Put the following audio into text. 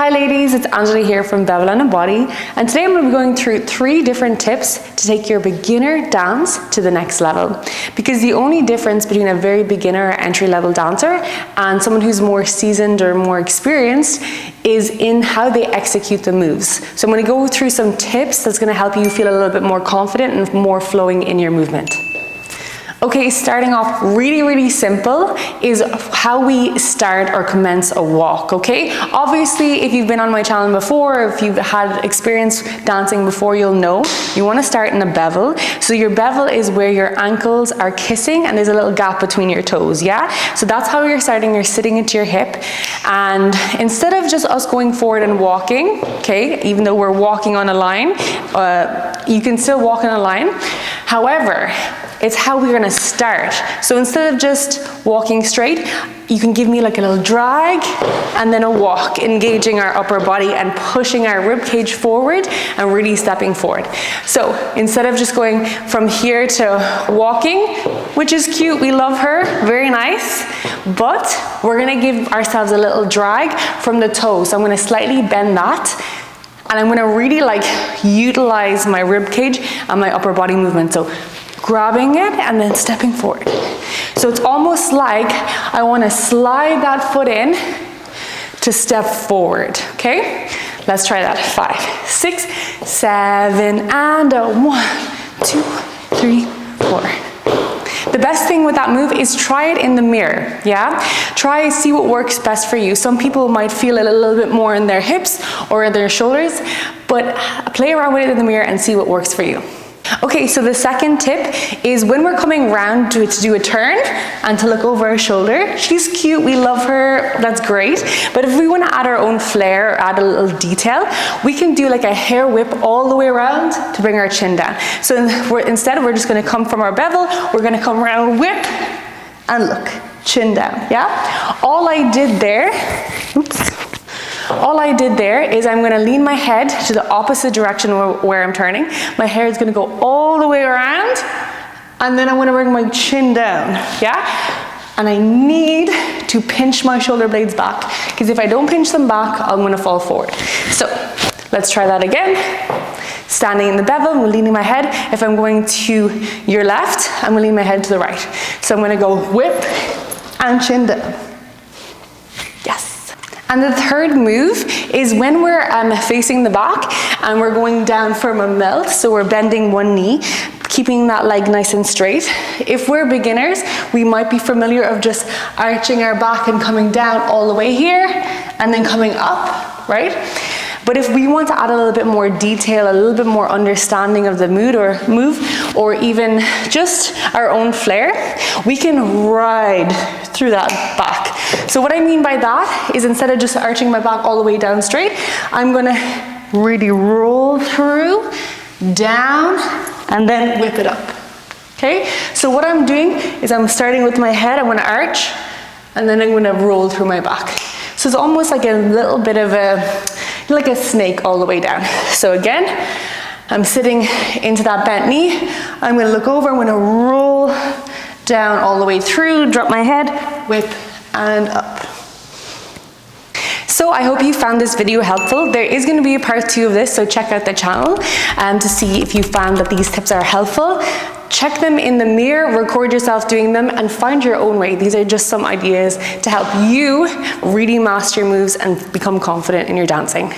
Hi ladies, it's Angela here from Bevel and Body, and today I'm going to be going through 3 different tips to take your beginner dance to the next level. Because the only difference between a very beginner or entry-level dancer and someone who's more seasoned or more experienced is in how they execute the moves. So I'm going to go through some tips that's going to help you feel a little bit more confident and more flowing in your movement. Okay, starting off really simple is how we start or commence a walk, okay? Obviously, if you've been on my channel before, or if you've had experience dancing before, you'll know you want to start in a bevel. So your bevel is where your ankles are kissing and there's a little gap between your toes, yeah? So that's how you're starting. You're sitting into your hip, and instead of just us going forward and walking, okay, even though we're walking on a line, you can still walk on a line. However, it's how we're gonna start. So instead of just walking straight, you can give me like a little drag and then a walk, engaging our upper body and pushing our rib cage forward and really stepping forward. So instead of just going from here to walking, which is cute, we love her, very nice, but we're gonna give ourselves a little drag from the toes. So I'm gonna slightly bend that, and I'm gonna really like utilize my rib cage and my upper body movement. So grabbing it and then stepping forward. So it's almost like I want to slide that foot in to step forward, okay? Let's try that. 5, 6, 7, and 1, 2, 3, 4. The best thing with that move is try it in the mirror, yeah? Try, see what works best for you. Some people might feel it a little bit more in their hips or their shoulders, but play around with it in the mirror and see what works for you. Okay, so the second tip is when we're coming round to do a turn and to look over our shoulder. She's cute, we love her, that's great. But if we want to add our own flair or add a little detail, we can do like a hair whip all the way around to bring our chin down. So instead we're just going to come from our bevel, we're going to come around, whip, and look, chin down, yeah? All I did there is I'm going to lean my head to the opposite direction where I'm turning. My hair is going to go all the way around, and then I'm going to bring my chin down, yeah? And I need to pinch my shoulder blades back, because if I don't pinch them back, I'm going to fall forward. So let's try that again. Standing in the bevel, I'm leaning my head. If I'm going to your left, I'm going to lean my head to the right. So I'm going to go whip and chin down. And the third move is when we're facing the back and we're going down from a melt, so we're bending one knee, keeping that leg nice and straight. If we're beginners, we might be familiar of just arching our back and coming down all the way here and then coming up, right? But if we want to add a little bit more detail, a little bit more understanding of the mood or move, or even just our own flair, we can ride through that back. So what I mean by that is instead of just arching my back all the way down straight, I'm gonna really roll through, down, and then whip it up, okay? So what I'm doing is I'm starting with my head, I'm gonna arch, and then I'm gonna roll through my back. So it's almost like a little bit of like a snake all the way down. So again, I'm sitting into that bent knee, I'm gonna look over, I'm gonna roll down all the way through, drop my head, whip, and up. So I hope you found this video helpful. There is going to be a part 2 of this, so check out the channel to see if you found that these tips are helpful. Check them in the mirror, record yourself doing them, and find your own way. These are just some ideas to help you really master your moves and become confident in your dancing.